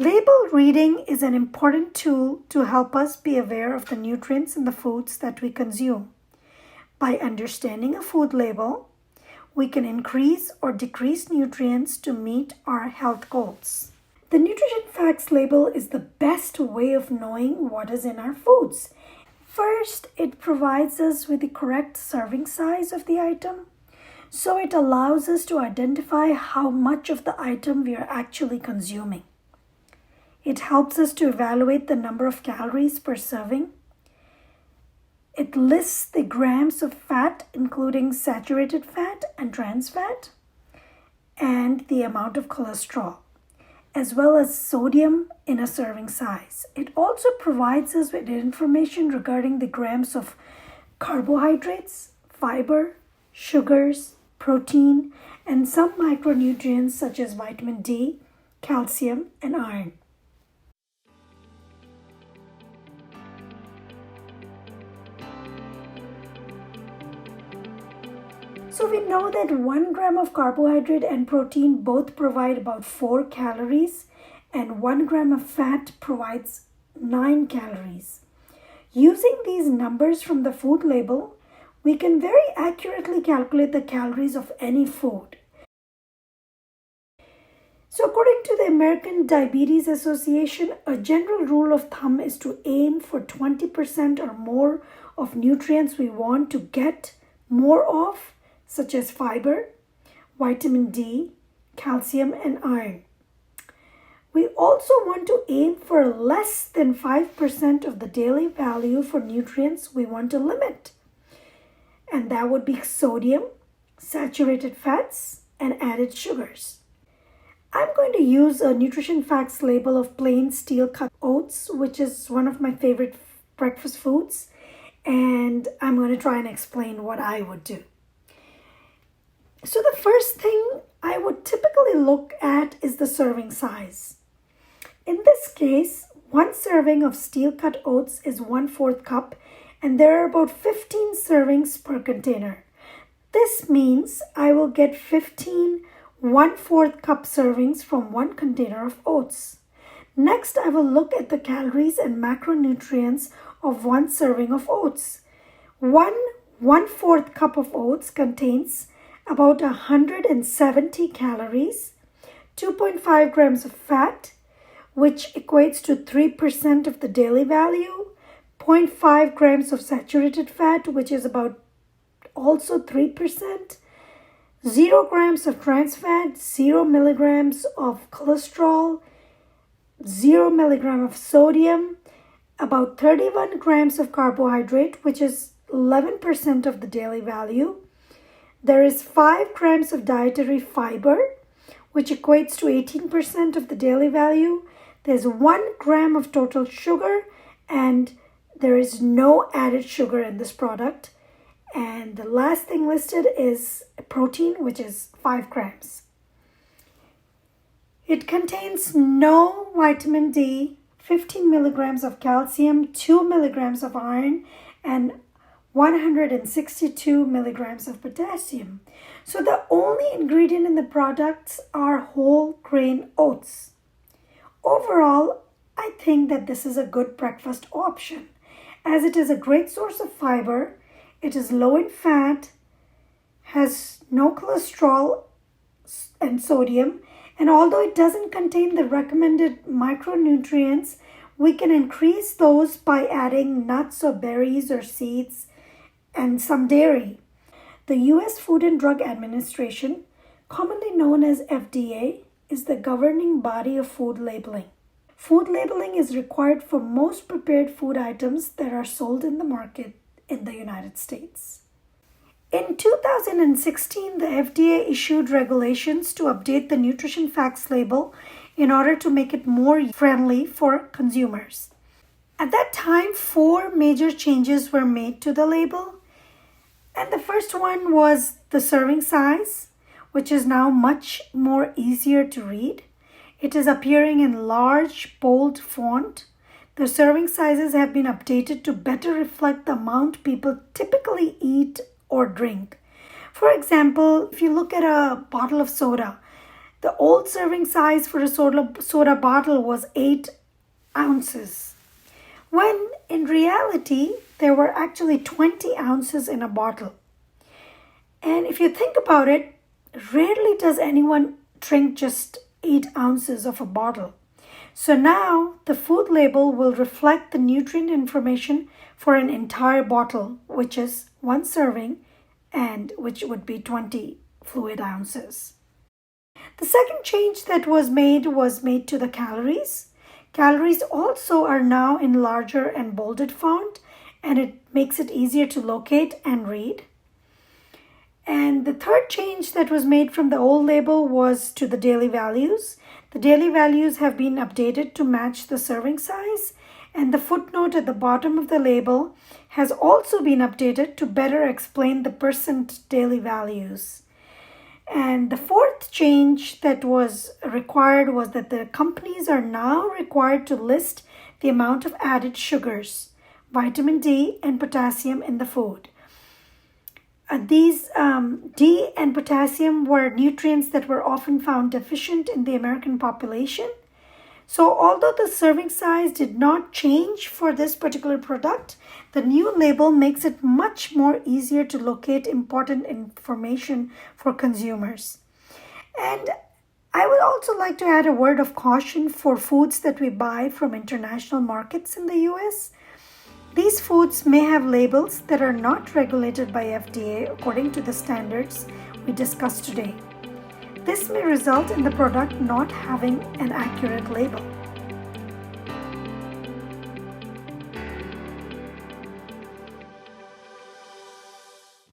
Label reading is an important tool to help us be aware of the nutrients in the foods that we consume. By understanding a food label, we can increase or decrease nutrients to meet our health goals. The nutrition facts label is the best way of knowing what is in our foods. First, it provides us with the correct serving size of the item, so it allows us to identify how much of the item we are actually consuming. It helps us to evaluate the number of calories per serving. It lists the grams of fat, including saturated fat and trans fat, and the amount of cholesterol, as well as sodium in a serving size. It also provides us with information regarding the grams of carbohydrates, fiber, sugars, protein, and some micronutrients such as vitamin D, calcium, and iron. So we know that 1 gram of carbohydrate and protein both provide about 4 calories, and 1 gram of fat provides 9 calories. Using these numbers from the food label, we can very accurately calculate the calories of any food. So according to the American Diabetes Association, a general rule of thumb is to aim for 20% or more of nutrients we want to get more of, such as fiber, vitamin D, calcium, and iron. We also want to aim for less than 5% of the daily value for nutrients we want to limit. And that would be sodium, saturated fats, and added sugars. I'm going to use a nutrition facts label of plain steel cut oats, which is one of my favorite breakfast foods. And I'm going to try and explain what I would do. So the first thing I would typically look at is the serving size. In this case, 1 serving of steel-cut oats is 1/4 cup, and there are about 15 servings per container. This means I will get 15 1/4 cup servings from 1 container of oats. Next, I will look at the calories and macronutrients of 1 serving of oats. 1/4 cup of oats contains about 170 calories, 2.5 grams of fat, which equates to 3% of the daily value, 0.5 grams of saturated fat, which is about also 3%, 0 grams of trans fat, 0 milligrams of cholesterol, 0 milligram of sodium, about 31 grams of carbohydrate, which is 11% of the daily value. There is 5 grams of dietary fiber, which equates to 18% of the daily value. There's 1 gram of total sugar, and there is no added sugar in this product. And the last thing listed is protein, which is 5 grams. It contains no vitamin D, 15 milligrams of calcium, 2 milligrams of iron, and 162 milligrams of potassium. So the only ingredient in the products are whole grain oats. Overall, I think that this is a good breakfast option, as it is a great source of fiber, it is low in fat, has no cholesterol and sodium, and although it doesn't contain the recommended micronutrients, we can increase those by adding nuts or berries or seeds and some dairy. The U.S. Food and Drug Administration, commonly known as FDA, is the governing body of food labeling. Food labeling is required for most prepared food items that are sold in the market in the United States. In 2016, the FDA issued regulations to update the nutrition facts label in order to make it more friendly for consumers. At that time, 4 major changes were made to the label. And the first one was the serving size, which is now much more easier to read. It is appearing in large, bold font. The serving sizes have been updated to better reflect the amount people typically eat or drink. For example, if you look at a bottle of soda, The old serving size for a soda bottle was 8 ounces, when in reality there were actually 20 ounces in a bottle. And if you think about it, rarely does anyone drink just 8 ounces of a bottle. So now the food label will reflect the nutrient information for an entire bottle, which is one serving and which would be 20 fluid ounces. The second change that was made to the calories. Calories also are now in larger and bolded font, and it makes it easier to locate and read. And the third change that was made from the old label was to the daily values. The daily values have been updated to match the serving size, and the footnote at the bottom of the label has also been updated to better explain the percent daily values. And the fourth change that was required was that the companies are now required to list the amount of added sugars, vitamin D, and potassium in the food. These D and potassium were nutrients that were often found deficient in the American population. So although the serving size did not change for this particular product, the new label makes it much more easier to locate important information for consumers. And I would also like to add a word of caution for foods that we buy from international markets in the US. These foods may have labels that are not regulated by FDA according to the standards we discussed today. This may result in the product not having an accurate label.